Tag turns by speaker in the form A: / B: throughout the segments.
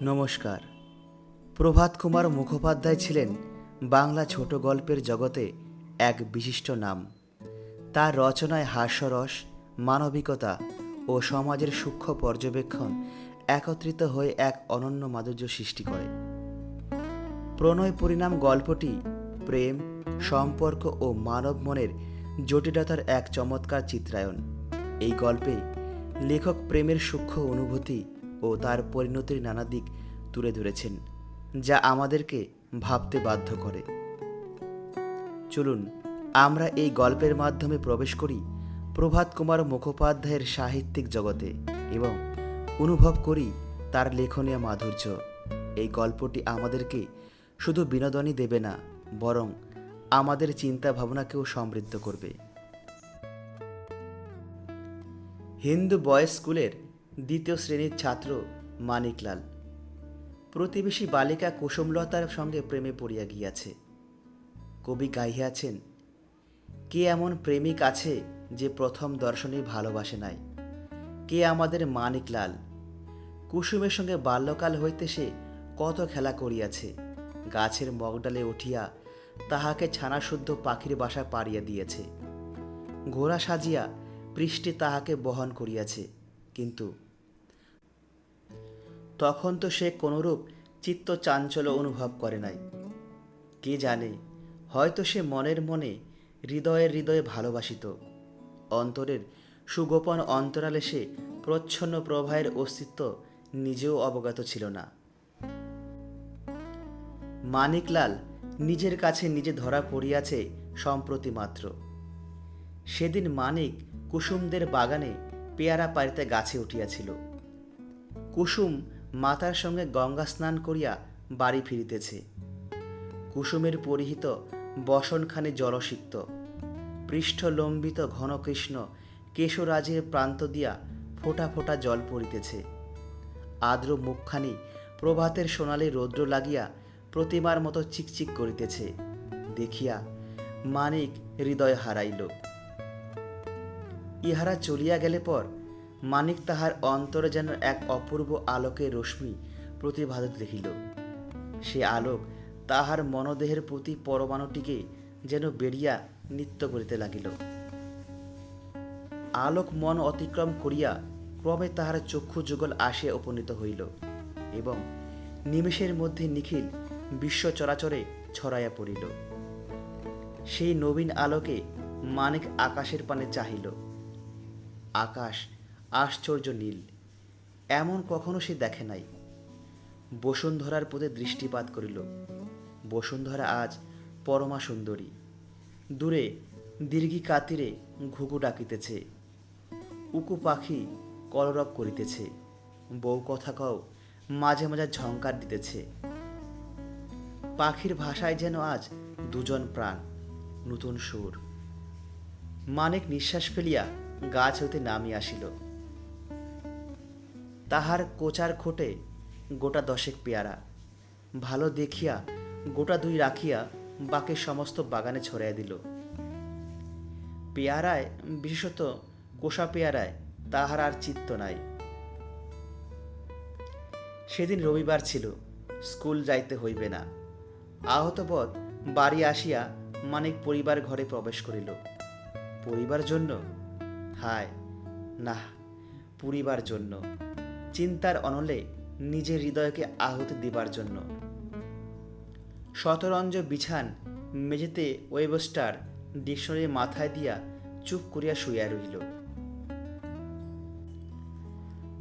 A: নমস্কার। প্রভাত কুমার মুখোপাধ্যায় ছিলেন বাংলা ছোট গল্পের জগতে এক বিশিষ্ট নাম। তার রচনায় হাস্যরস, মানবিকতা ও সমাজের সূক্ষ্ম পর্যবেক্ষণ একত্রিত হয়ে এক অনন্য মাধুর্য সৃষ্টি করে। প্রণয় পরিণাম গল্পটি প্রেম, সম্পর্ক ও মানব মনের জটিলতার এক চমৎকার চিত্রায়ন। এই গল্পে লেখক প্রেমের সূক্ষ্ম অনুভূতি ও তার পরিণতির নানা দিক তুলে ধরেছেন, যা আমাদেরকে ভাবতে বাধ্য করে। চলুন আমরা এই গল্পের মাধ্যমে প্রবেশ করি প্রভাত কুমার মুখোপাধ্যায়ের সাহিত্যিক জগতে এবং অনুভব করি তার লেখনীয় মাধুর্য। এই গল্পটি আমাদেরকে শুধু বিনোদনই দেবে না, বরং আমাদের চিন্তা ভাবনাকেও সমৃদ্ধ করবে। হিন্দু বয়েজ স্কুলের দ্বিতীয় শ্রেণীর ছাত্র মানিকলাল প্রতিবেশী বালিকা কুসুমলতার সঙ্গে প্রেমে পড়িয়া গিয়াছে। কবি গাহিয়াছেন, কে এমন প্রেমিক আছে যে প্রথম দর্শনেই ভালোবাসে নাই? কে আমাদের মানিকলাল? কুসুমের সঙ্গে বাল্যকাল হইতে সে কত খেলা করিয়াছে। গাছের মগডালে উঠিয়া তাহাকে ছানাশুদ্ধ পাখির বাসা পাড়িয়া দিয়েছে। ঘোড়া সাজিয়া পৃষ্ঠে তাহাকে বহন করিয়াছে, কিন্তু তখন তো সে কোনরূপ চিত্ত চাঞ্চল্য অনুভব করে নাই। কে জানে, হয়তো সে মনের মনে হৃদয়ের হৃদয়ে ভালোবাসিত। অন্তরের সুগোপন অন্তরালে সে প্রচ্ছন্ন প্রবাহের অস্তিত্ব নিজেও অবগত ছিল না। মানিকলাল নিজের কাছে নিজে ধরা পড়িয়াছে সম্প্রতি মাত্র। সেদিন মানিক কুসুমদের বাগানে পেয়ারা পাড়িতে গাছে উঠিয়াছিল। কুসুম মাতার সঙ্গে গঙ্গা স্নান করিয়া বাড়ি ফিরিতেছে। কুসুমের পরিহিত বসনখানি জলসিক্ত, পৃষ্ঠলম্বিত ঘনকৃষ্ণ কেশরাজের প্রান্ত দিয়া ফোঁটা ফোঁটা জল পড়িতেছে। আর্দ্র মুখখানি প্রভাতের সোনালি রৌদ্র লাগিয়া প্রতিমার মতো চিকচিক করিতেছে। দেখিয়া মানিক হৃদয় হারাইল। ইহারা চলিয়া গেলে পর মানিক তাহার অন্তরে যেন এক অপূর্ব আলোকের রশ্মি প্রতিভাত দেখিল। সে আলোক তাহার মনদেহের প্রতি পরমাণুটিকে যেন বেরিয়া নৃত্য করিতে লাগিল। আলোক মন অতিক্রম করিয়া ক্রমে তাহার চক্ষু যুগল আসিয়া উপনীত হইল এবং নিমেষের মধ্যে নিখিল বিশ্ব চরাচরে ছড়াইয়া পড়িল। সেই নবীন আলোকে মানিক আকাশের পানে চাহিল। আকাশ আশ্চর্য নীল, এমন কখনো সে দেখে নাই। বসুন্ধরার প্রতি দৃষ্টিপাত করিল। বসুন্ধরা আজ পরমা সুন্দরী। দূরে দীর্ঘি কাতিরে ঘুঘু ডাকিতেছে, উকু পাখি কলরব করিতেছে, বউ কথা কও মাঝে মাঝে ঝংকার দিতেছে। পাখির ভাষায় যেন আজ দুজন প্রাণ, নূতন সুর। মানিক নিঃশ্বাস ফেলিয়া গাছ হইতে নামিয়া আসিল। তাহার কোচার খোটে গোটা দশেক পেয়ারা, ভালো দেখিয়া গোটা দুই রাখিয়া বাকি সমস্ত বাগানে ছড়াইয়া দিল। পেয়ারায়, বিশেষত কোষা পেয়ারায় তাহার আর চিত্ত নাই। সেদিন রবিবার ছিল, স্কুল যাইতে হইবে না। আহতবোধ বাড়ি আসিয়া মানিক পরিবার ঘরে প্রবেশ করিল। পরিবার জন্য? হায় না, পুরিবার জন্য। চিন্তার অনলে নিজের হৃদয়কে আহুতি দিবার জন্য। শতরঞ্জ বিছান মেঝেতে ওয়েবস্টার ডিকশনারি মাথায় দিয়া চুপ করিয়া শুইয়া রহিল।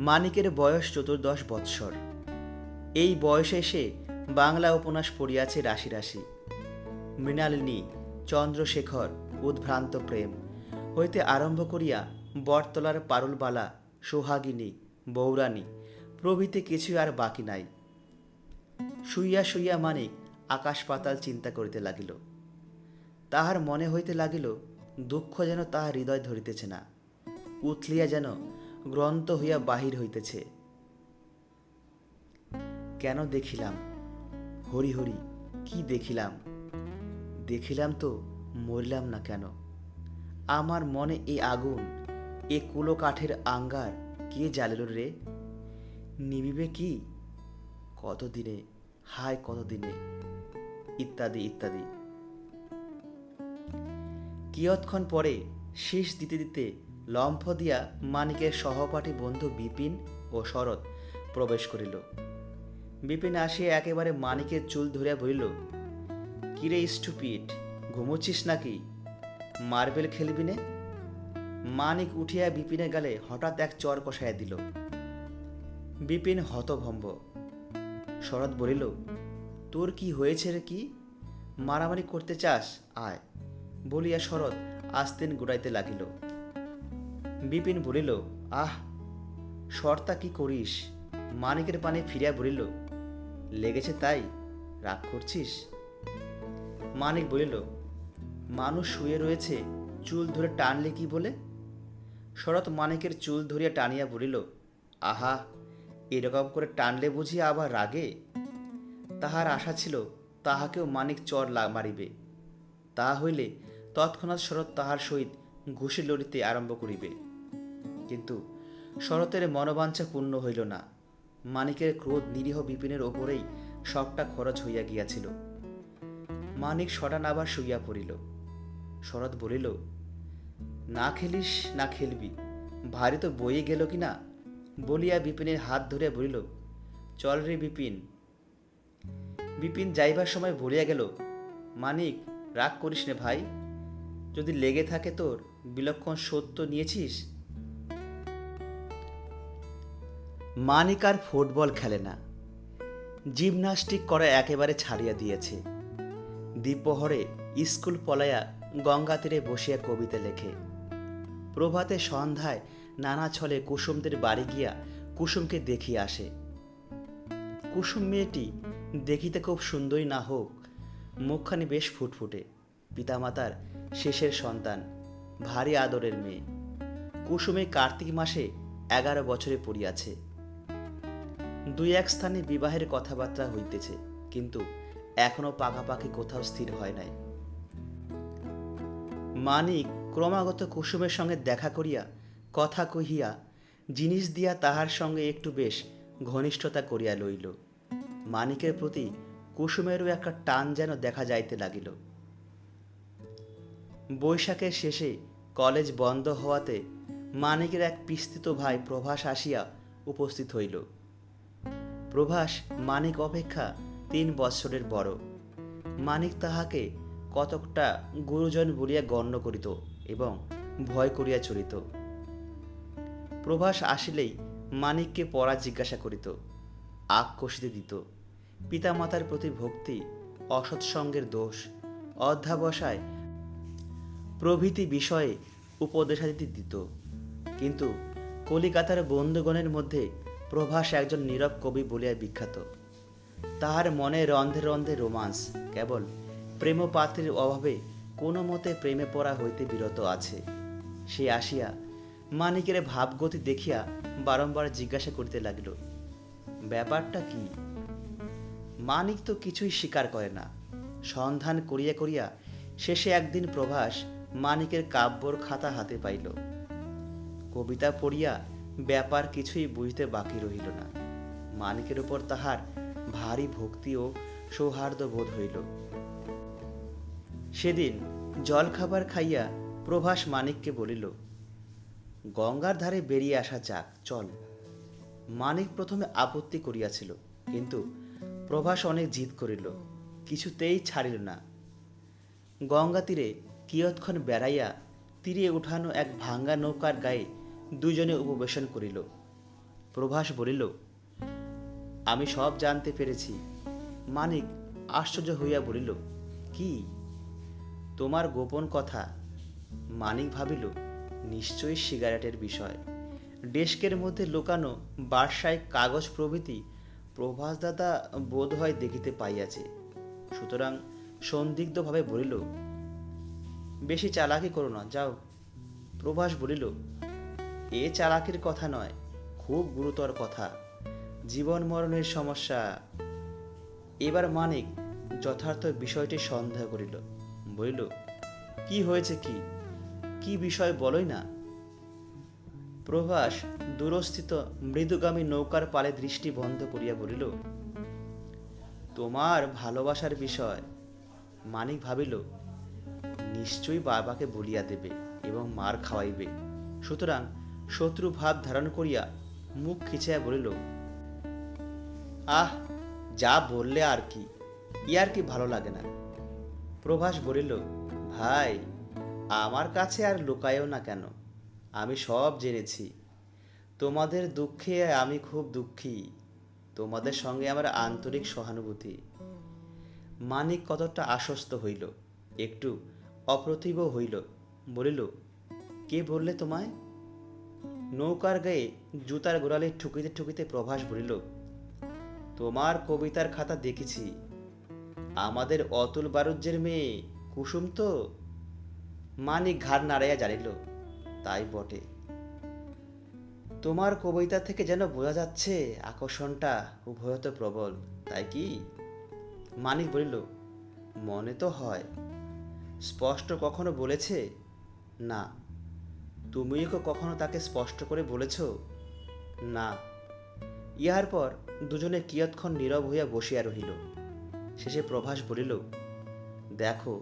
A: মানিকের বয়স 14 বৎসর। এই বয়সে সে বাংলা উপন্যাস পড়িয়াছে রাশি রাশি। মৃণালিনী, চন্দ্রশেখর, উদ্ভ্রান্ত প্রেম হইতে আরম্ভ করিয়া বটতলার পারুলবালা, সোহাগিনী, বৌরানী প্রভৃতি কিছুই আর বাকি নাই। শুইয়া শুইয়া মানিক আকাশ পাতাল চিন্তা করিতে লাগিল। তাহার মনে হইতে লাগিল দুঃখ যেন তাহার হৃদয় ধরিতেছে না, উথলিয়া যেন গ্রন্থ হইয়া বাহির হইতেছে। কেন দেখিলাম? হরি হরি, কি দেখিলাম? দেখিলাম তো মরিলাম না কেন? আমার মনে এই আগুন, এ কুলো কাঠের আঙ্গার কে জ্বালিল রে? নিবিবে কি? কতদিনে, হায় কতদিনে, ইত্যাদি ইত্যাদি। কিয়ৎক্ষণ পরে শীষ দিতে দিতে লম্ফ দিয়া মানিকের সহপাঠী বন্ধু বিপিন ও শরৎ প্রবেশ করিল। বিপিন আসিয়া একেবারে মানিকের চুল ধরিয়া বলিল, কিরে স্টুপিড, ঘুমোচ্ছিস নাকি? মার্বেল খেলবি নে? মানিক উঠিয়া বিপিনের গালে হঠাৎ এক চর কষাইয়া দিল। বিপিন হতভম্ব। শরৎ বলিল, তোর কি হয়েছে রে? কি মারামারি করতে চাস? আয়, বলিয়া শরৎ আস্তিন গুড়াইতে লাগিল। বিপিন বলিল, আহ, শর্তা কি করিস? মানিকের পানে ফিরিয়া বলিল, লেগেছে তাই রাগ করছিস? মানিক বলিল, মানুষ শুয়ে রয়েছে, চুল ধরে টানলে কি বলে? শরৎ মানিকের চুল ধরিয়া টানিয়া বলিল, আহা, এরকম করে টানলে বুঝি আবার রাগে? তাহার আশা ছিল তাহাকেও মানিক চর মারিবে। তাহা হইলে তৎক্ষণাৎ শরৎ তাহার সহিত ঘুষি লড়িতে আরম্ভ করিবে। কিন্তু শরতের মনোবাঞ্ছা পূর্ণ হইল না। মানিকের ক্রোধ নিরীহ বিপিনের ওপরেই সবটা খরচ হইয়া গিয়াছিল। মানিক সটান আবার শুইয়া পড়িল। শরৎ বলিল, না খেলিস না খেলবি, ভারী তো বইয়ে গেল কি না, বলিয়া বিপিনের হাত ধরিয়া বলিল, চল রে বিপিন। বিপিন যাইবার সময় বলিয়া গেল, মানিক, রাগ করিস নে ভাই, যদি লেগে থাকে তোর, বিলক্ষণ সত্য নিয়েছিস। মানিক আর ফুটবল খেলে না, জিমনাস্টিক করা একেবারে ছাড়িয়া দিয়েছে। দ্বিপ্রহরে স্কুল পলাইয়া গঙ্গা তীরে বসিয়া কবিতা লেখে। প্রভাতে সন্ধ্যায় নানা ছলে কুসুমদের বাড়ি গিয়া কুসুমকে দেখিয়া আসে। কুসুম মেয়েটি দেখিতে খুব সুন্দরী না হোক, মুখখানি বেশ ফুটফুটে, পিতামাতার শেষের সন্তান, ভারী আদরের মেয়ে। কুসুমে কার্তিক মাসে 11 বছরে পড়িয়াছে। দুই এক স্থানে বিবাহের কথাবার্তা হইতেছে, কিন্তু এখনো পাকাপাকি কোথাও স্থির হয় নাই। মানিক ক্রমাগত কুসুমের সঙ্গে দেখা করিয়া, কথা কহিয়া, জিনিস দিয়া তাহার সঙ্গে একটু বেশ ঘনিষ্ঠতা করিয়া লইল। মানিকের প্রতি কুসুমেরও একটা টান যেন দেখা যাইতে লাগিল। বৈশাখের শেষে কলেজ বন্ধ হওয়াতে মানিকের এক পিস্তিত ভাই প্রভাস আসিয়া উপস্থিত হইল। প্রভাস মানিক অপেক্ষা 3 বৎসরের বড়। মানিক তাহাকে কতকটা গুরুজন বলিয়া গণ্য করিত এবং ভয় করিয়া চলিত। প্রভাস আসিলেই মানিককে পড়া জিজ্ঞাসা করিত, আগ কষিতে দিত, পিতামাতার প্রতি ভক্তি, অসৎসঙ্গের দোষ, অধ্যাবসায় প্রভৃতি বিষয়ে উপদেশাদি দিত। কিন্তু কলিকাতার বন্ধুগণের মধ্যে প্রভাস একজন নীরব কবি বলিয়া বিখ্যাত। তাহার মনে রন্ধে রন্ধে রোমান্স, কেবল প্রেমপাত্রের অভাবে কোনো মতে প্রেমে পড়া হইতে বিরত আছে। সে আসিয়া মানিকের ভাবগতি দেখিয়া বারংবার জিজ্ঞাসা করিতে লাগিল, ব্যাপারটা কি? মানিক তো কিছুই স্বীকার করে না। সন্ধান করিয়া করিয়া শেষে একদিন প্রভাস মানিকের কাব্যর খাতা হাতে পাইল। কবিতা পড়িয়া ব্যাপার কিছুই বুঝতে বাকি রহিল না। মানিকের উপর তাহার ভারী ভক্তি ও সৌহার্দ্য বোধ হইল। সেদিন জলখাবার খাইয়া প্রভাস মানিককে বলিল, গঙ্গার ধারে বেরিয়ে আসা যাক, চল। মানিক প্রথমে আপত্তি করিয়াছিল, কিন্তু প্রভাস অনেক জিদ করিল, কিছুতেই ছাড়িল না। গঙ্গা তীরে কিয়ৎক্ষণ বেড়াইয়া তীরে উঠানো এক ভাঙ্গা নৌকার গায়ে দুজনে উপবেশন করিল। প্রভাস বলিল, আমি সব জানতে পেরেছি। মানিক আশ্চর্য হইয়া বলিল, কি? তোমার গোপন কথা? মানিক ভাবিল, নিশ্চয়ই সিগারেটের বিষয়। ডেস্কের মধ্যে লুকানো বার্ষায়িক কাগজ প্রভৃতি প্রভাস দাদা বোধ হয় দেখিতে পাইয়াছে। সুতরাং সন্দিগ্ধভাবে বলিল, বেশি চালাকি করো না, যাও। প্রভাস বলিল, এ চালাকির কথা নয়, খুব গুরুতর কথা, জীবন মরণের সমস্যা। এবার মানিক যথার্থ বিষয়টি সন্দেহ করিল, বলিল, কি হয়েছে? কি কি বিষয় বলোই না। প্রভাস দূরস্থিত মৃদুগামী নৌকার পালে দৃষ্টি বন্ধ করিয়া বলিল, তোমার ভালোবাসার বিষয়। মানিক ভাবিল, নিশ্চয়ই বাবাকে বলিয়া দেবে এবং মার খাওয়াইবে। সুতরাং শত্রু ভাব ধারণ করিয়া মুখ খিচাইয়া বলিল, আহ, যা বললে আর কি, ইয়ার কি ভালো লাগে না। প্রভাস বলিল, ভাই, আমার কাছে আর লুকায়ও না কেন, আমি সব জেনেছি। তোমাদের দুঃখে আমি খুব দুঃখী, তোমাদের সঙ্গে আমার আন্তরিক সহানুভূতি। মানিক কতটা আশ্বস্ত হইল, একটু অপ্রতিভ হইল। বলিল, কে বললে তোমায়? নৌকার গায়ে জুতার গোড়ালি ঠুকিতে ঠুকিতে প্রভাস বলিল, তোমার কবিতার খাতা দেখেছি, আমাদের অতুল বারুজ্যের মেয়ে কুসুম তো। মানিক ঘাড় নাড়াইয়া জানিল, তাই বটে। তোমার কবিতা থেকে যেন বোঝা যাচ্ছে আকর্ষণটা উভয়ত প্রবল, তাই কি? মানিক বলিল, মনে তো হয়। স্পষ্ট কখনো বলেছে? না। তুমিও কি কখনো তাকে স্পষ্ট করে বলেছ? না। ইহার পর দুজনে কিয়ৎক্ষণ নীরব হইয়া বসিয়া রহিল। শেষে প্রভাস বলিল, দেখো,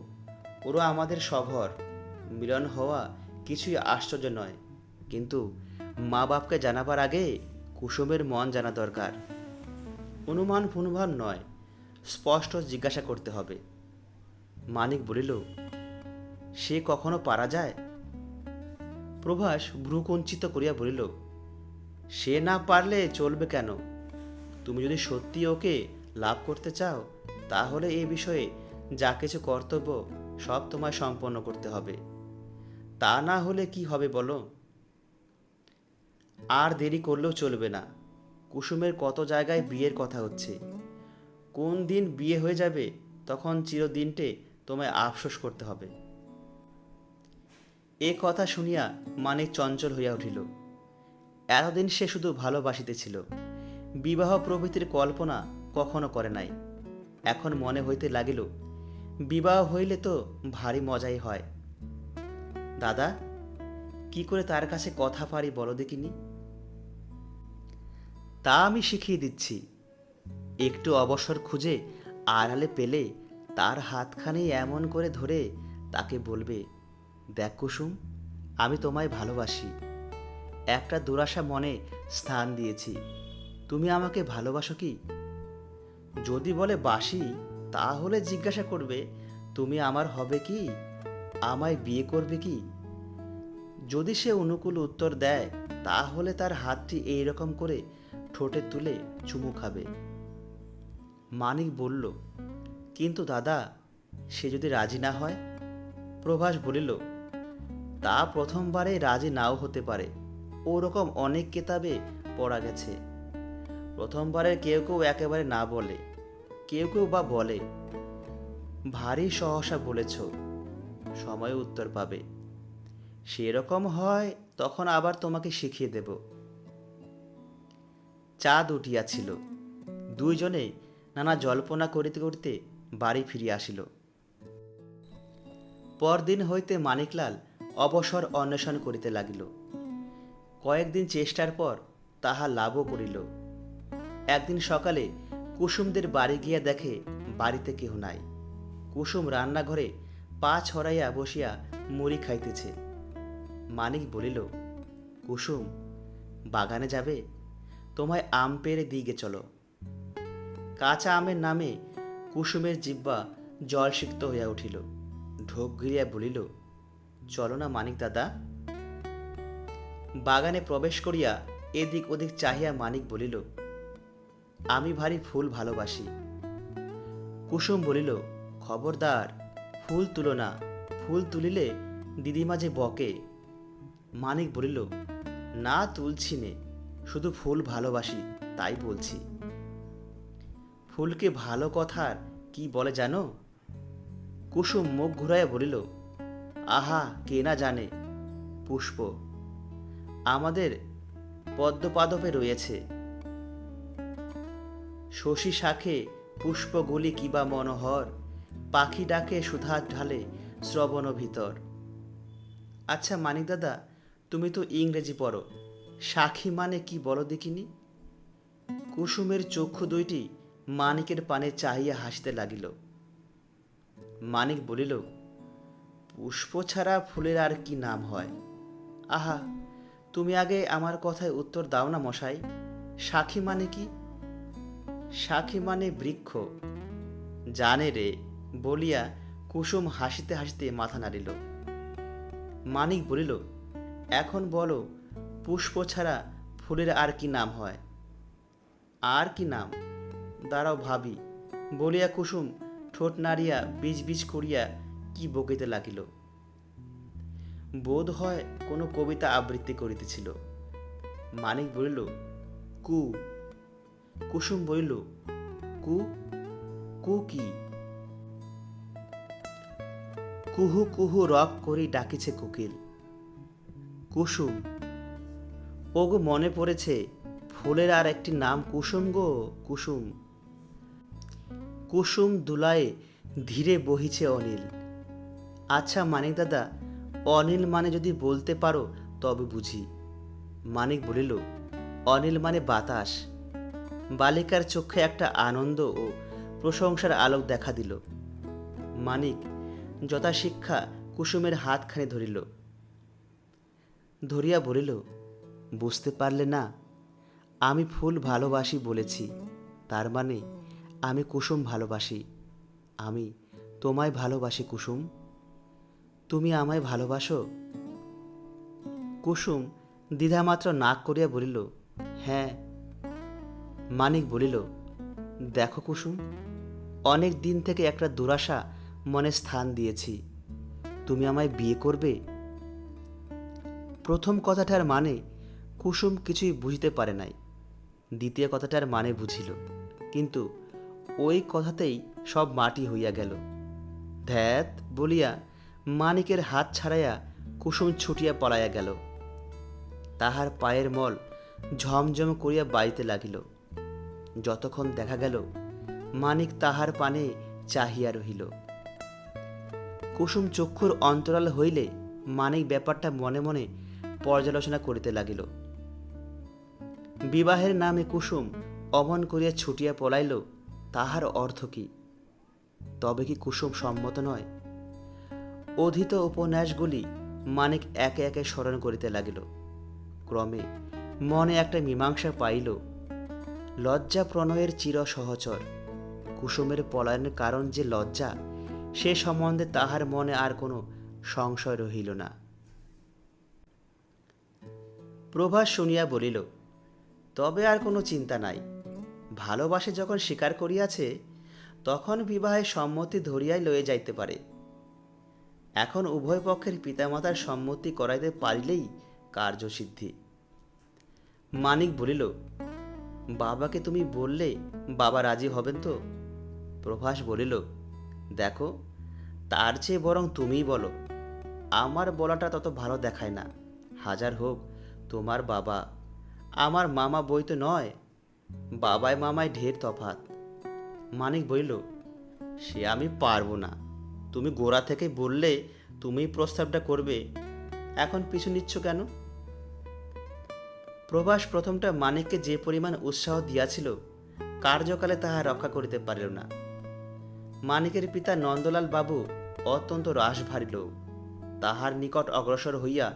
A: ওরা আমাদের স্বঘর, মিলন হওয়া কিছুই আশ্চর্য নয়, কিন্তু মা বাপকে জানাবার আগে কুসুমের মন জানা দরকার। অনুমান ফুনুমান নয়, স্পষ্ট জিজ্ঞাসা করতে হবে। মানিক বলিল, সে কখনো পারা যায়? প্রভাস ভ্রুকুঞ্চিত করিয়া বলিল, সে না পারলে চলবে কেন? তুমি যদি সত্যি ওকে লাভ করতে চাও, তাহলে এই বিষয়ে যা কিছু কর্তব্য সব তোমায় সম্পন্ন করতে হবে। তা না হলে কি হবে বলো? আর দেরি করলেও চলবে না। কুসুমের কত জায়গায় বিয়ের কথা হচ্ছে। কোন দিন বিয়ে হয়ে যাবে, তখন চিরদিনটে তোমায় আফসোস করতে হবে। এ কথা শুনিয়া মানিক চঞ্চল হইয়া উঠিল। এতদিন সে শুধু ভালোবাসিতেছিল, বিবাহ প্রভৃতির কল্পনা কখনো করে নাই। এখন মনে হইতে লাগিল, বিবাহ হইলে তো ভারী মজাই হয়। দাদা, কি করে তার কাছে কথা পারি বলো দেখিনি? তা আমি শিখিয়ে দিচ্ছি। একটু অবসর খুঁজে আড়ালে পেলে তার হাতখানি এমন করে ধরে তাকে বলবে, দেখ কুসুম, আমি তোমায় ভালোবাসি। একটা দুরাশা মনে স্থান দিয়েছি, তুমি আমাকে ভালোবাসো কি? যদি বলে বাসি, তাহলে জিজ্ঞাসা করবে, তুমি আমার হবে কি, আমায় বিয়ে করবে কি? যদি সে অনুকূল উত্তর দেয়, তাহলে তার হাতটি এইরকম করে ঠোঁটে তুলে চুমু খাবে। মানিক বলল, কিন্তু দাদা, সে যদি রাজি না হয়? প্রভাস বলিল, তা প্রথমবারে রাজি নাও হতে পারে, ওরকম অনেক কেতাবে পড়া গেছে। প্রথমবারে কেউ কেউ একেবারে না বলে, কেউ কেউ বা বলে। ভারী সহসা বলেছ, সময় উত্তর পাবে। সেরকম হয় তখন আবার তোমাকে শিখিয়ে দেব। চাঁদ উঠিয়াছিল। দুইজনে নানা জল্পনা করিতে করিতে বাড়ি ফিরিয়া আসিল। পরদিন হইতে মানিকলাল অবসর অন্বেষণ করিতে লাগিল। কয়েকদিন চেষ্টার পর তাহা লাভও করিল। একদিন সকালে কুসুমদের বাড়ি গিয়া দেখে বাড়িতে কেহ নাই। কুসুম রান্নাঘরে পা ছড়াইয়া বসিয়া মুড়ি খাইতেছে। মানিক বলিল, কুসুম, বাগানে যাবে? তোমায় আম পেড়ে দিগে চলো। কাঁচা আমের নামে কুসুমের জিহ্বা জলসিক্ত হইয়া উঠিল। ঢোক গিরিয়া বলিল, চলো না মানিক দাদা। বাগানে প্রবেশ করিয়া এদিক ওদিক চাহিয়া মানিক বলিল, আমি ভারী ফুল ভালোবাসি। কুসুম বলিল, খবরদার, ফুল তুলো না, ফুল তুলিলে দিদিমা যে বকে। মানিক বলিল, না তুলছি নে, শুধু ফুল ভালোবাসি তাই বলছি। ফুলকে ভালো কথার কি বলে জানো? কুসুম মুখ ঘুরাইয়া বলিল, আহা, কে না জানে, পুষ্প। আমাদের পদ্মপাদপে রয়েছে। শশী শাখে পুষ্পগুলি কিবা মনোহর, পাখি ডাকে সুধা ঢালে শ্রবণ ভিতর। আচ্ছা মানিক দাদা, তুমি তো ইংরেজি পড়ো, সাক্ষী মানে কি বলো দেখিনি? কুসুমের চক্ষু দুইটি মানিকের পানে চাহিয়া হাসিতে লাগিল। মানিক বলিল, পুষ্প ছাড়া ফুলের আর কি নাম হয়? আহা, তুমি আগে আমার কথায় উত্তর দাও না মশাই। সাক্ষী মানে কি? সাক্ষী মানে বৃক্ষ। জানে রে, বলিয়া কুসুম হাসিতে হাসিতে মাথা নাড়িল। মানিক বলিল, এখন বলো, পুষ্প ছাড়া ফুলের আর কি নাম হয়? আর কি নাম? দাঁড়াও ভাবি, বলিয়া কুসুম ঠোঁট নাড়িয়া বিজ বিজ করিয়া কি বকিতে লাগিল। বোধ হয় কোনো কবিতা আবৃত্তি করিতেছিল। মানিক বলিল, কু। কুসুম বলিল, কু? কু কি? কুহু কুহু রব করি ডাকিছে কোকিল। কুসুম, ওগো মনে পড়েছে, ফুলের আর একটি নাম কুসুম গো, কুসুম। কুসুম দুলায়ে ধীরে বহিছে অনিল। আচ্ছা মানিক দাদা, অনিল মানে যদি বলতে পারো তবে বুঝি। মানিক বলিল, অনিল মানে বাতাস। বালিকার চোখে একটা আনন্দ ও প্রশংসার আলোক দেখা দিল। মানিক যথাশিক্ষা কুসুমের হাতখানি ধরিল। ধরিয়া বলিল, বুঝতে পারলে না? আমি ফুল ভালোবাসি বলেছি, তার মানে আমি কুসুম ভালোবাসি। আমি তোমায় ভালোবাসি কুসুম। তুমি আমায় ভালোবাসো? কুসুম দ্বিধামাত্র নাক করিয়া বলিল, হ্যাঁ। মানিক বলিল, দেখো কুসুম, অনেক দিন থেকে একটা দুরাশা মনে স্থান দিয়েছি। তুমি আমায় বিয়ে করবে? প্রথম কথাটার মানে কুসুম কিছুই বুঝতে পারে নাই। দ্বিতীয় কথাটার মানে বুঝিল, কিন্তু ওই কথাতেই সব মাটি হইয়া গেল। ধ্যাত বলিয়া মানিকের হাত ছাড়াইয়া কুসুম ছুটিয়া পলাইয়া গেল। তাহার পায়ের মল ঝমঝম করিয়া বাড়িতে লাগিল। যতক্ষণ দেখা গেল মানিক তাহার পানে চাহিয়া রহিল। কুসুম চক্ষুর অন্তরাল হইলে মানিক ব্যাপারটা মনে মনে পর্যালোচনা করিতে লাগিল। বিবাহের নামে কুসুম অমন করিয়া ছুটিয়া পলাইল, তাহার অর্থ কি? তবে কি কুসুম সম্মত নয়? অধীত উপন্যাসগুলি মানিক একে একে স্মরণ করিতে লাগিল। ক্রমে মনে একটা মীমাংসা পাইল। লজ্জা প্রণয়ের চির সহচর। কুসুমের পলায়নের কারণ যে লজ্জা, সে সম্বন্ধে তাহার মনে আর কোনো সংশয় রহিল না। প্রভাস শুনিয়া বলিল, তবে আর কোনো চিন্তা নাই। ভালোবাসে যখন স্বীকার করিয়াছে, তখন বিবাহে সম্মতি ধরিয়াই লয়ে যাইতে পারে। এখন উভয় পক্ষের পিতামাতার সম্মতি করাইতে পারিলেই কার্যসিদ্ধি। মানিক বলিল, বাবাকে তুমি বললে বাবা রাজি হবেন তো? প্রভাস বলিল, দেখো, তার চেয়ে বরং তুমিই বলো। আমার বলাটা তত ভালো দেখায় না। হাজার হোক তোমার বাবা, আমার মামা বই তো নয়। বাবায় মামায় ঢের তফাৎ। মানিক বলিল, সে আমি পারবো না। তুমি গোড়া থেকে বললে তুমিই প্রস্তাবটা করবে, এখন পিছু নিচ্ছ কেন? প্রভাস প্রথমটা মানিককে যে পরিমাণ উৎসাহ দিয়াছিল, কার্যকালে তাহা রক্ষা করিতে পারিল না। মানিকের পিতা নন্দলাল বাবু অত্যন্ত রাশভারী লোক। তাহার নিকট অগ্রসর হইয়া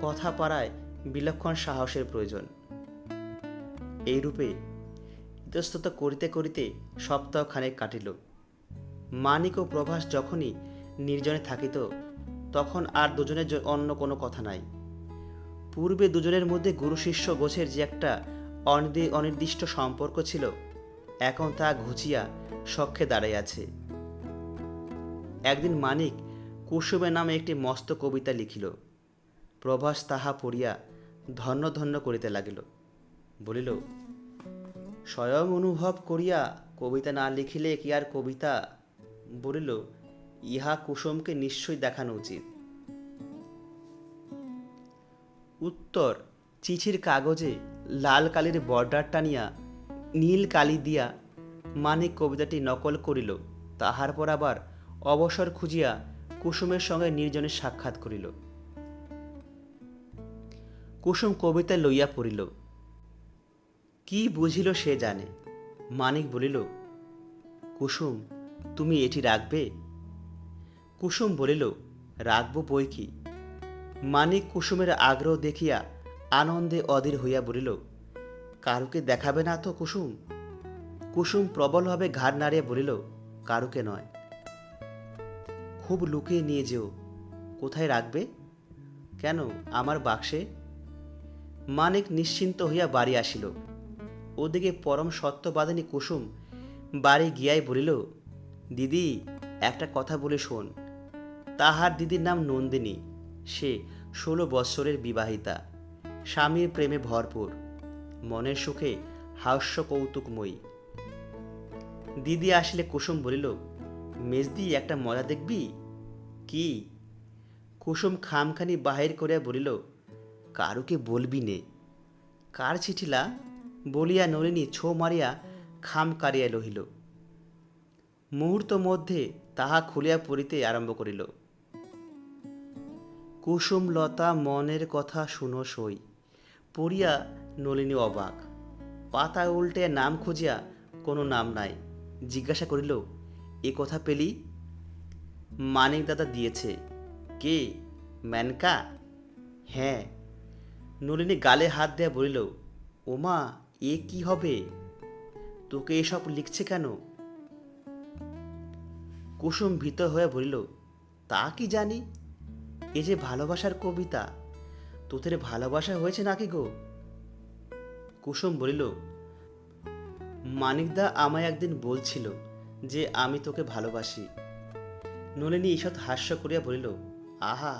A: কথা পাড়ায় বিলক্ষণ সাহসের প্রয়োজন। এইরূপে ইতস্তত করিতে করিতে সপ্তাহখানেক কাটিল। মানিক ও প্রভাস যখনই নির্জনে থাকিত, তখন আর দুজনের অন্য কোনো কথা নাই। পূর্বে দুজনের মধ্যে গুরু শিষ্য গোছের যে একটা অনির্দিষ্ট সম্পর্ক ছিল, এখন তা ঘুচিয়া সখ্যে দাঁড়াইয়াছে। একদিন মানিক কুসুমের নামে একটি মস্ত কবিতা লিখিল। প্রভাস তাহা পড়িয়া ধন্য ধন্য করিতে লাগিল। বলিল, স্বয়ং অনুভব করিয়া কবিতা না লিখিলে কি আর কবিতা? বলিল, ইহা কুসুমকে নিশ্চয়ই দেখানো উচিত। উত্তর চিঠির কাগজে লাল কালির বর্ডার টানিয়া নীল কালি দিয়া মানিক কবিতাটি নকল করিল। তাহার পর আবার অবসর খুঁজিয়া কুসুমের সঙ্গে নির্জনে সাক্ষাৎ করিল। কুসুম কবিতা লইয়া পড়িল। কি বুঝিল সে জানে। মানিক বলিল, কুসুম, তুমি এটি রাখবে? কুসুম বলিল, রাখব বই কি। মানিক কুসুমের আগ্রহ দেখিয়া আনন্দে অধীর হইয়া বলিল, কারুকে দেখাবে না তো কুসুম? কুসুম প্রবলভাবে ঘাড় নাড়িয়া বলিল, কারুকে নয়। খুব লুকিয়ে নিয়ে যেও। কোথায় রাখবে? কেন, আমার বাক্সে। মানিক নিশ্চিন্ত হইয়া বাড়ি আসিল। ওদিকে পরম সত্যবাদিনী কুসুম বাড়ি গিয়াই বলিল, দিদি, একটা কথা বলে শোন। তাহার দিদির নাম নন্দিনী। সে 16 বৎসরের বিবাহিতা, স্বামীর প্রেমে ভরপুর, মনের সুখে হাস্য কৌতুকময়ী। দিদি আসলে কুসুম বলিল, মেজদি, একটা মজা দেখবি? কি? কুসুম খামখানি বাহির করিয়া বলিল, কারুকে বলবি নে। কার চিঠিলা? বলিয়া নলিনী ছো মারিয়া খাম কাড়িয়া লহিল। মুহূর্ত মধ্যে তাহা খুলিয়া পড়িতে আরম্ভ করিল। কুসুম লতা মনের কথা শুনো সই। পড়িয়া নলিনী অবাক। পাতা উল্টে নাম খুঁজিয়া কোনো নাম নাই। জিজ্ঞাসা করিল, এ কথা পেলি? মানিক দাদা দিয়েছে। কে? মেনকা? হ্যাঁ। নলিনী গালে হাত দেয়া বলিল, ওমা, এ কি হবে? তোকে এসব লিখছে কেন? কুসুম ভীত হয়ে বলিল, তা কি জানি। এ যে ভালোবাসার কবিতা। তোদের ভালোবাসা হয়েছে নাকি গো? কুসুম বলিল, মানিকদা আমায় একদিন বলছিল যে আমি তোকে ভালোবাসি। নলিনী ঈষৎ হাস্য করিয়া বলিল, আহা,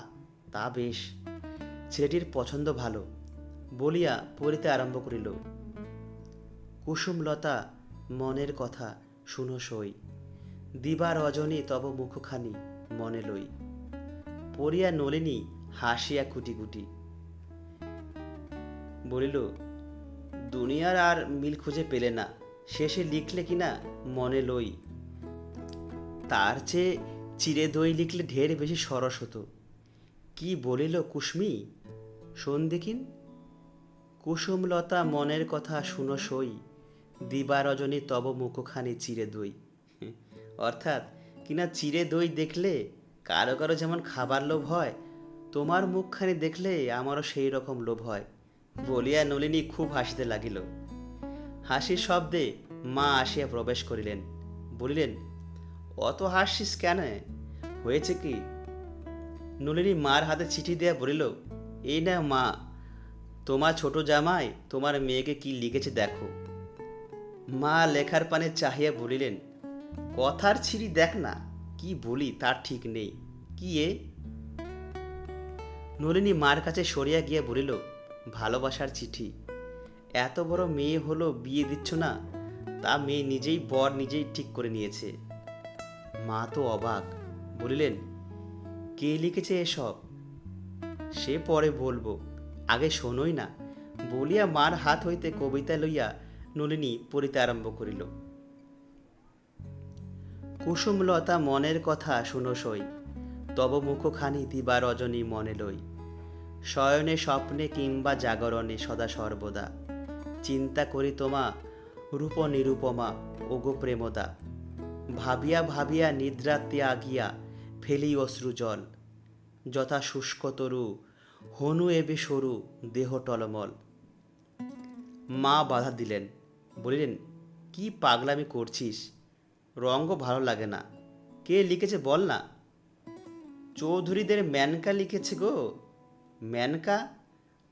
A: তা বেশ, ছেলেটির পছন্দ ভালো, বলিয়া পড়িতে আরম্ভ করিল। কুসুমলতা মনের কথা শুনো সই। দিবা রজনী তব মুখখানি মনে লই। পড়িয়া নলিনী হাসিয়া কুটি কুটি বলিল, দুনিয়ার আর মিল খুঁজে পেলে না, শেষে লিখলে কিনা মনে লই। তার চেয়ে চিড়ে দই লিখলে ঢের বেশি সরস হতো। কি বলিল কুসমি, শোন দেখিন। কুসুমলতা মনের কথা শুনো সই। দিবা রজনী তব মুখখানি চিড়ে দই। অর্থাৎ কিনা চিড়ে দই দেখলে কারো কারো যেমন খাবার লোভ হয়, তোমার মুখখানি দেখলে আমারও সেই রকম লোভ হয়, বলিয়া নলিনী খুব হাসিতে লাগিল। হাসির শব্দে মা আসিয়া প্রবেশ করিলেন। বলিলেন, অত হাসিস কেন? হয়েছে কি? নলিনী মার হাতে চিঠি দেয়া বলিল, এই না মা, তোমার ছোট জামাই তোমার মেয়েকে কি লিখেছে দেখো। মা লেখার পানে চাহিয়া বলিলেন, কথার ছিরি দেখ না, কি বলি তার ঠিক নেই। কি এ? নলিনী মার কাছে সরিয়া গিয়া বলিল, ভালোবাসার চিঠি। এত বড় মেয়ে হলো, বিয়ে দিচ্ছ না? তা মেয়ে নিজেই বর নিজেই ঠিক করে নিয়েছে। মা তো অবাক, বলিলেন, কে লিখেছে এসব? সে পরে বলবো, আগে শোনোই না, বলিয়া মার হাত হইতে কবিতা লইয়া নলিনী পড়িতে আরম্ভ করিল। কুসুমলতা মনের কথা শুনো সই। তব মুখখানি দিবা রজনী মনে লই। শয়নে স্বপ্নে কিংবা জাগরণে সদা সর্বদা চিন্তা করি তোমা রূপ নিরূপমা ওগো প্রেমদা। ভাবিয়া ভাবিয়া নিদ্রা ত্যাগিয়া ফেলি অশ্রু জল। যথা শুষ্ক তরু হনু এবে সরু দেহ টলমল। মা বাধা দিলেন, বলিলেন, কি পাগলামি করছিস? রঙ্গ ভালো লাগে না। কে লিখেছে বল না। চৌধুরীদের মেনকা লিখেছে গো। মেনকা?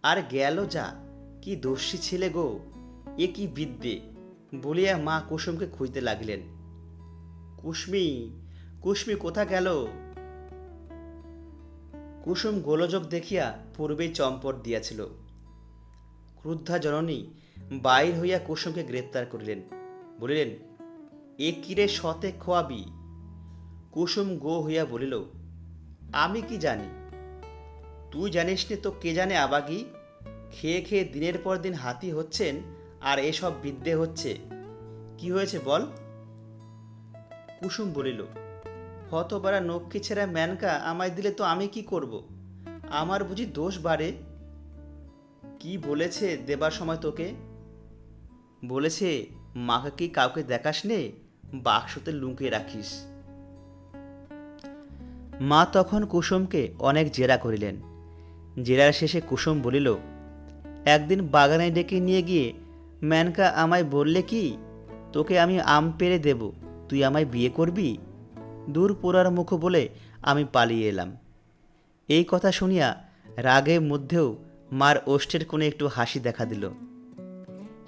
A: আর গেল যা, কি দস্যি ছেলে গো, এ কি বিদ্যে, বলিয়া মা কুসুমকে খুঁজতে লাগিলেন। কুসমি, কুসমি কোথা গেল? কুসুম গোলযোগ দেখিয়া পূর্বেই চম্পট দিয়াছিল। ক্রুদ্ধা জননী বাহির হইয়া কুসুমকে গ্রেপ্তার করিলেন। বলিলেন, এ কিরে সতে খোয়াবি? কুসুম গো হইয়া বলিল, আমি কি জানি? তুই জানিস নে তো কে জানে আবাগি? খেয়ে খেয়ে দিনের পর দিন হাতি হচ্ছেন আর এসব বিদ্যে হচ্ছে। কি হয়েছে বল? কুসুম বলিল, হতবারা নক্ষী ছেঁড়া ম্যানকা আমায় দিলে তো আমি কি করব? আমার বুঝি দোষ বাড়ে? কি বলেছে দেবার সময় তোকে? বলেছে, মাকে কি কাউকে দেখাস নে, বাক্সতে লুকিয়ে রাখিস। মা তখন কুসুমকে অনেক জেরা করিলেন। জেরার শেষে কুসুম বলিল, একদিন বাগানে ডেকে নিয়ে গিয়ে মেনকা আমায় বললে কি, তোকে আমি আম পেড়ে দেব, তুই আমায় বিয়ে করবি? দূর পোড়ার মুখ বলে আমি পালিয়ে এলাম। এই কথা শুনিয়া রাগের মধ্যেও মার ওষ্ঠের কোণে একটু হাসি দেখা দিল।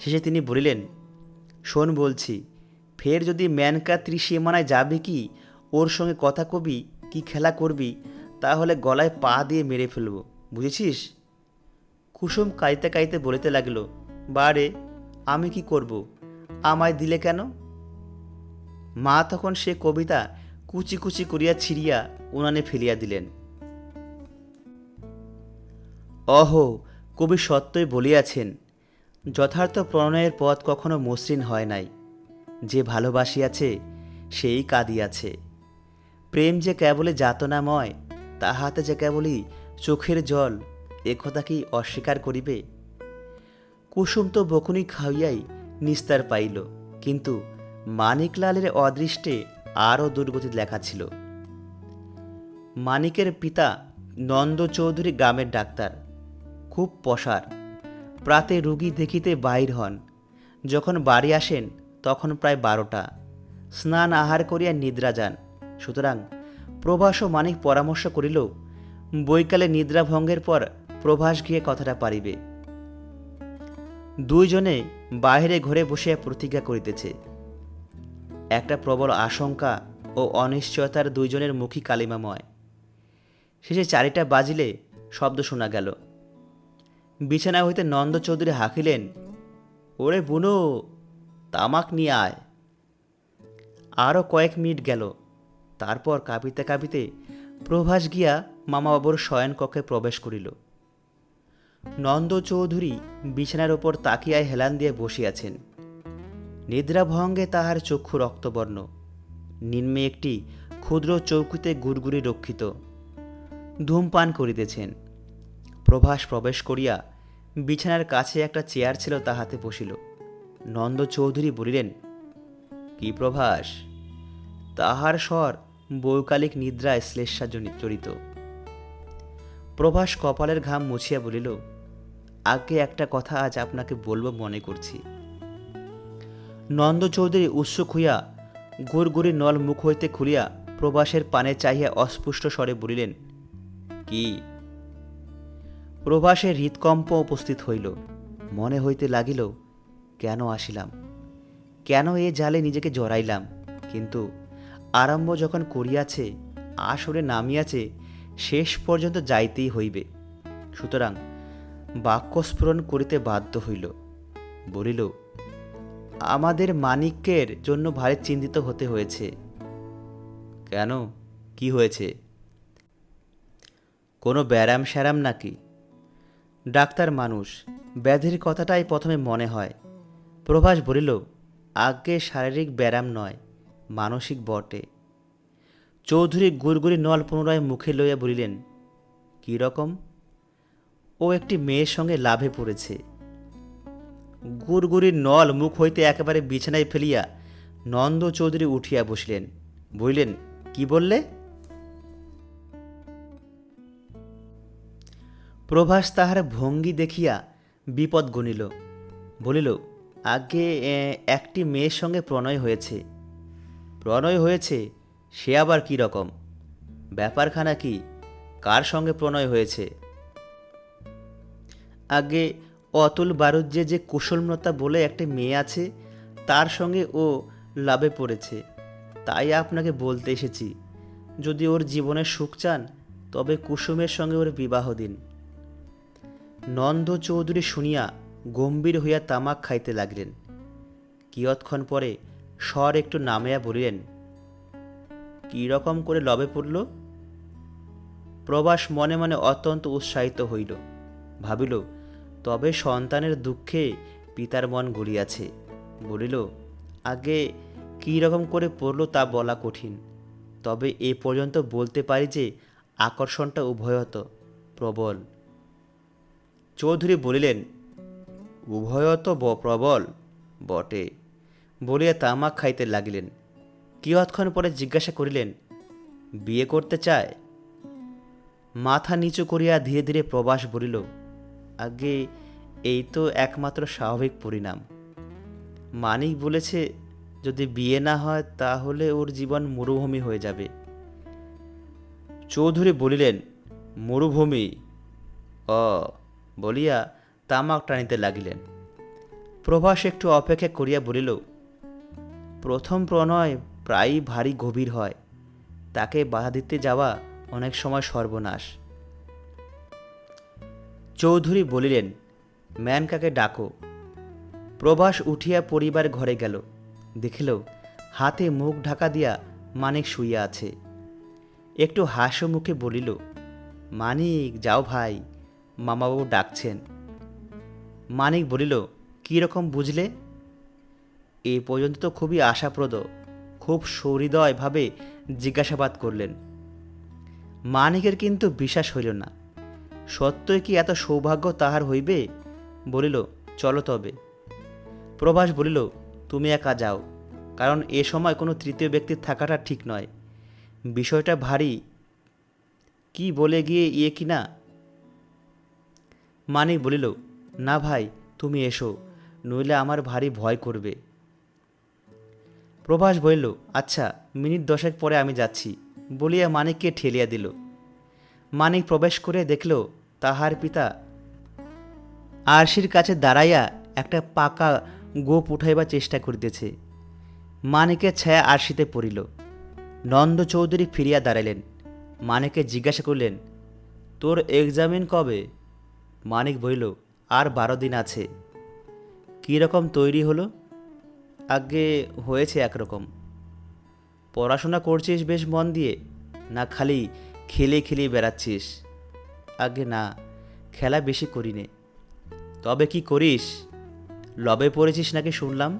A: শেষে তিনি বলিলেন, শোন বলছি, ফের যদি মেনকা ত্রিসীমানায় যাবি কি, ওর সঙ্গে কথা কবি কি খেলা করবি, তাহলে গলায় পা দিয়ে মেরে ফেলব, বুঝেছিস? কুসুম কাঁদিতে কাঁদিতে বলিতে লাগিল, বারে, আমি কি করব, আমায় দিলে কেন? মা তখন সে কবিতা কুচি কুচি করিয়া ছিঁড়িয়া উনানে ফেলিয়া দিলেন। অহ, কবি সত্যই বলিয়াছেন, যথার্থ প্রণয়ের পথ কখনো মসৃণ হয় নাই, যে ভালোবাসিয়াছে সেই কাঁদিয়াছে। প্রেম যে কেবলই যাতনাময়, তাহাতে যে কেবলই চোখের জল, একথা কি অস্বীকার করিবে? কুসুম তো বকুনি খাইয়াই নিস্তার পাইল, কিন্তু মানিকলালের অদৃষ্টে আরও দুর্গতি লেখা ছিল। মানিকের পিতা নন্দ চৌধুরী গ্রামের ডাক্তার, খুব পসার। প্রাতে রুগী দেখিতে বাহির হন। যখন বাড়ি আসেন তখন প্রায় 12টা। স্নান আহার করিয়া নিদ্রা যান। সুতরাং প্রভাস ও মানিক পরামর্শ করিল, বৈকালে নিদ্রাভঙ্গের পর প্রভাস গিয়ে কথাটা পারিবে। দুইজনে বাহিরে ঘরে বসিয়া প্রতিজ্ঞা করিতেছে। একটা প্রবল আশঙ্কা ও অনিশ্চয়তার দুইজনের মুখই কালিমাময়। শেষে 4টা বাজিলে শব্দ শোনা গেল। বিছানা হইতে নন্দ চৌধুরী হাঁকিলেন, ওরে বুনো, তামাক নিয়ে আয়। আরও কয়েক মিনিট গেল। তারপর কাঁপিতে কাঁপিতে প্রভাস গিয়া মামাবাবুর শয়নকক্ষে প্রবেশ করিল। নন্দ চৌধুরী বিছানার ওপর তাকিয়ায় হেলান দিয়ে বসিয়াছেন। নিদ্রাভঙ্গে তাহার চক্ষু রক্তবর্ণ। নিম্নে একটি ক্ষুদ্র চৌকিতে গুড়গুড়ি রক্ষিত। ধূমপান করিতেছেন। প্রভাস প্রবেশ করিয়া বিছানার কাছে একটা চেয়ার ছিল, তাহাতে বসিল। নন্দ চৌধুরী বলিলেন, কি প্রভাস? তাহার স্বর বৈকালিক নিদ্রায় শ্লেষা জড়িত। প্রভাস কপালের ঘাম মুছিয়া বলিল, আগে একটা কথা আজ আপনাকে বলবো মনে করছি। নন্দ চৌধুরী উৎসুক হইয়া গুড়গুড়ি নল মুখ হইতে খুলিয়া প্রভাসের পানে চাহিয়া অস্পুষ্ট স্বরে বলিলেন, কি? প্রভাসের হৃৎকম্প উপস্থিত হইল। মনে হইতে লাগিল, কেন আসিলাম, কেন এ জালে নিজেকে জড়াইলাম? কিন্তু আরম্ভ যখন করিয়াছে, আসরে নামিয়াছে, শেষ পর্যন্ত যাইতেই হইবে। সুতরাং বাক্যস্ফুরণ করিতে বাধ্য হইল। বলিল, আমাদের মানিক্যের জন্য ভারী চিন্তিত হতে হয়েছে। কেন, কি হয়েছে? কোনো ব্যারাম স্যারাম নাকি? ডাক্তার মানুষ, ব্যাধির কথাটাই প্রথমে মনে হয়। প্রভাস বলিল, আজ্ঞে শারীরিক ব্যারাম নয়, মানসিক বটে। চৌধুরী গুড়গুড়ি নল পুনরায় মুখে লইয়া বলিলেন, কি রকম? ও একটি মেয়ের সঙ্গে লাভে পড়েছে। গুড়গুড়ির নল মুখ হইতে একেবারে বিছানায় ফেলিয়া নন্দ চৌধুরী উঠিয়া বসিলেন। বলিলেন, কি বললে? প্রভাস তাহার ভঙ্গি দেখিয়া বিপদ গণিল। বলিল, আগে একটি মেয়ের সঙ্গে প্রণয় হয়েছে। প্রণয় হয়েছে? সে আবার কি রকম? ব্যাপারখানা কি? কার সঙ্গে প্রণয় হয়েছে? আগে অতুল বারুজ্যে যে কুশলমতা বলে একটা মেয়ে আছে, তার সঙ্গে ও লাভে পড়েছে। তাই আপনাকে বলতে এসেছি, যদি ওর জীবনে সুখ চান তবে কুসুমের সঙ্গে ওর বিবাহ দিন। নন্দ চৌধুরী শুনিয়া গম্ভীর হইয়া তামাক খাইতে লাগলেন। কিয়ৎক্ষণ পরে স্বর একটু নামিয়া বলিলেন, কি রকম করে লবে পড়ল? প্রভাস মনে মনে অত্যন্ত উৎসাহিত হইল। ভাবিল, তবে সন্তানের দুঃখে পিতার মন গড়িয়াছে। বলিল, আগে কি রকম করে পড়ল তা বলা কঠিন, তবে এ পর্যন্ত বলতে পারি যে আকর্ষণটা উভয়ত প্রবল। চৌধুরী বলিলেন, উভয়ত প্রবল বটে, বলিয়া তামাক খাইতে লাগিলেন। কিয়ৎক্ষণ পরে জিজ্ঞাসা করিলেন, বিয়ে করতে চায়? মাথা নিচু করিয়া ধীরে ধীরে প্রবাস বলিল, আগে এই তো একমাত্র স্বাভাবিক পরিণাম। মানিক বলেছে যদি বিয়ে না হয় তাহলে ওর জীবন মরুভূমি হয়ে যাবে। চৌধুরী বলিলেন, মরুভূমি? অ বলিয়া তামাক টানিতে লাগিলেন। প্রভাস একটু অপেক্ষা করিয়া বলিল, প্রথম প্রণয় প্রায়ই ভারী গভীর হয়, তাকে বাধা দিতে যাওয়া অনেক সময় সর্বনাশ। চৌধুরী বলিলেন, ম্যানকাকে ডাকো। প্রভাস উঠিয়া পরিবার ঘরে গেল। দেখিল হাতে মুখ ঢাকা দিয়া মানিক শুইয়া আছে। একটু হাস্য মুখে বলিল, মানিক যাও ভাই, মামাবাবু ডাকছেন। মানিক বলিল, কী রকম বুঝলে? এ পর্যন্ত তো খুবই আশাপ্রদ, খুব সহৃদয়ভাবে জিজ্ঞাসাবাদ করলেন। মানিকের কিন্তু বিশ্বাস হইল না। সত্যই কি এত সৌভাগ্য তাহার হইবে? বলিল, চলো তবে। প্রভাস বলিল, তুমি একা যাও, কারণ এ সময় কোনো তৃতীয় ব্যক্তির থাকাটা ঠিক নয়। বিষয়টা ভারী, কি বলে গিয়ে ইয়ে কি না। মানিক বলিল, না ভাই, তুমি এসো, নইলে আমার ভারী ভয় করবে। প্রভাস বলিল, আচ্ছা, মিনিট 10 পরে আমি যাচ্ছি, বলিয়া মানিককে ঠেলিয়া দিল। মানিক প্রবেশ করে দেখল তাহার পিতা আরশির কাছে দাঁড়াইয়া একটা পাকা গোপ উঠাইবার চেষ্টা করিতেছে। মানিকের ছায়া আরশিতে পড়িল। নন্দ চৌধুরী ফিরিয়া দাঁড়াইলেন। মানিককে জিজ্ঞাসা করলেন, তোর এক্সামিন কবে? মানিক বলিল, আর 12 দিন আছে। কী রকম তৈরি হলো? আগে হয়েছে একরকম। পড়াশোনা করছিস বেশ মন দিয়ে, না খালি খেলে খেলে বেড়াচ্ছিস? আগে না, খেলা বেশি করি নে। তবে কি করিস? লবে পড়েছিস নাকি শুনলাম।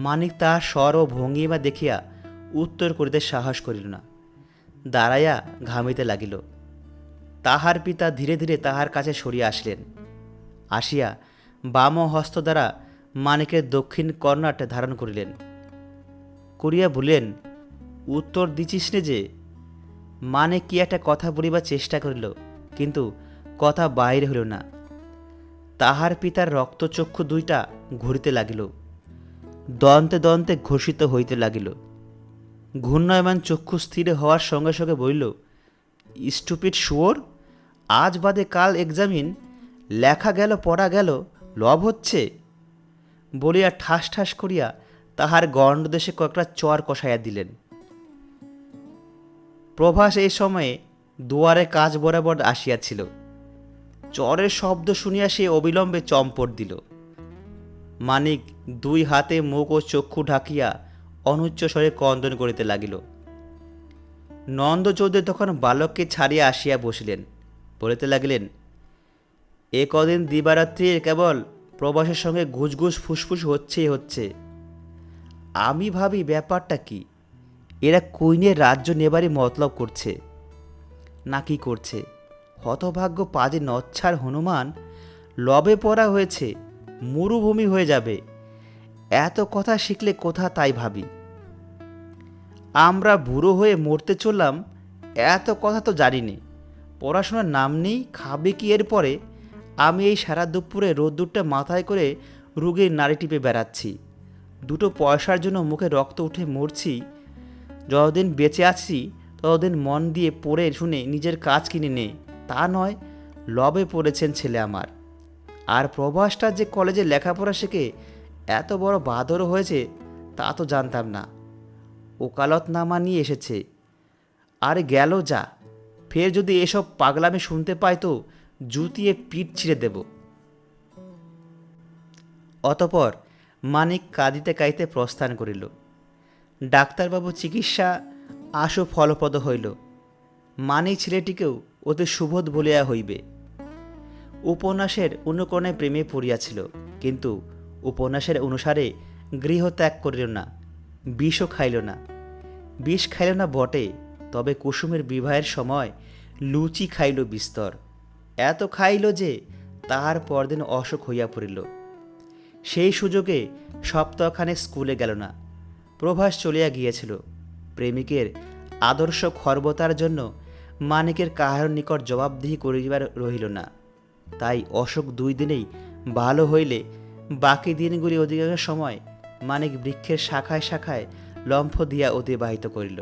A: মানিক তাহার স্বর ও ভঙ্গিমা দেখিয়া উত্তর করিতে সাহস করিল না, দাঁড়াইয়া ঘামিতে লাগিল। তাহার পিতা ধীরে ধীরে তাহার কাছে সরিয়া আসলেন। আসিয়া বাম হস্ত দ্বারা মানিকের দক্ষিণ কর্ণাট ধারণ করিলেন। করিয়া বলিলেন, উত্তর দিছিস নে যে। মানিক কি একটা কথা বলিবার চেষ্টা করিল, কিন্তু কথা বাহির হইল না। তাহার পিতার রক্তচক্ষু দুইটা ঘুরিতে লাগিল, দন্তে দন্তে ঘোষিত হইতে লাগিল। ঘূর্ণায়মান চক্ষু স্থির হওয়ার সঙ্গে সঙ্গে বলিল, স্টুপিড শুয়োর, আজ বাদে কাল এক্সামিন, লেখা গেল পড়া গেল, লব হচ্ছে। বলিয়া ঠাস ঠাস করিয়া তাহার গণ্ডদেশে কয়েকটা চর কষাইয়া দিলেন। প্রভাস এই সময়ে দুয়ারে কাজ বরাবর আসিয়াছিল। চরের শব্দ শুনিয়া সে অবিলম্বে চম্পট দিল। মানিক 2 হাতে মুখ ও চক্ষু ঢাকিয়া অনুচ্চ স্বরে ক্রন্দন করিতে লাগিল। নন্দ চৌধুরী তখন বালককে ছাড়িয়া আসিয়া বসিলেন। বলিতে লাগিলেন, এ কদিন দিবারাত্রি কেবল প্রবাসের সঙ্গে ঘুষঘুষ ফুসফুস হচ্ছেই হচ্ছে। আমি ভাবি ব্যাপারটা কি, এরা কুইনের রাজ্য নেবারই মতলব করছে না কি করছে? হতভাগ্য পাজে নচ্ছার হনুমান লবে পড়া হয়েছে, মরুভূমি হয়ে যাবে। এত কথা শিখলে কোথা তাই ভাবি। আমরা বুড়ো হয়ে মরতে চললাম, এত কথা তো জানিনি। পড়াশোনার নাম নেই, খাবে কি এরপরে? আমি এই সারা দুপুরে রোদ্দুরটা মাথায় করে রোগীর নাড়ি টিপে বেড়াচ্ছি, 2 পয়সার জন্য মুখে রক্ত উঠে মরছি। যতদিন বেঁচে আছি ততদিন মন দিয়ে পড়ে শুনে নিজের কাজ কিনে নে, তা নয়। লবে পড়েছেন ছেলে আমার। আর প্রভাসটা যে কলেজে লেখাপড়া শিখে এত বড় বাদর হয়েছে তা তো জানতাম না। ওকালতনামা নিয়ে এসেছে, আর গেল যা। ফের যদি এসব পাগলামি শুনতে পাই তো জুতিয়ে পিঠ ছিঁড়ে দেব। অতপর মানিক কাঁদিতে কাঁদিতে প্রস্থান করিল। ডাক্তারবাবু চিকিৎসা আশু ফলপ্রদ হইল। মানিক ছেলেটিকেও অতি সুবোধ বলিয়া হইবে। উপন্যাসের অনুকরণে প্রেমে পড়িয়াছিল, কিন্তু উপন্যাসের অনুসারে গৃহ ত্যাগ করিল না, বিষও খাইল না। বিষ খাইল না বটে, তবে কুসুমের বিবাহের সময় লুচি খাইল বিস্তর। এত খাইল যে তাহার পরদিন অসুখ হইয়া পড়িল। সেই সুযোগে সপ্তাহখানেক স্কুলে গেল না। প্রভাস চলিয়া গিয়েছিল। প্রেমিকের আদর্শ খর্বতার জন্য মানিকের কাহার নিকট জবাবদিহি করিবার রহিল না। তাই অশোক 2 দিনেই ভালো হইলে বাকি দিনগুলি অধিকাংশ সময় মানিক বৃক্ষের শাখায় শাখায় লম্ফ দিয়া অতিবাহিত করিল।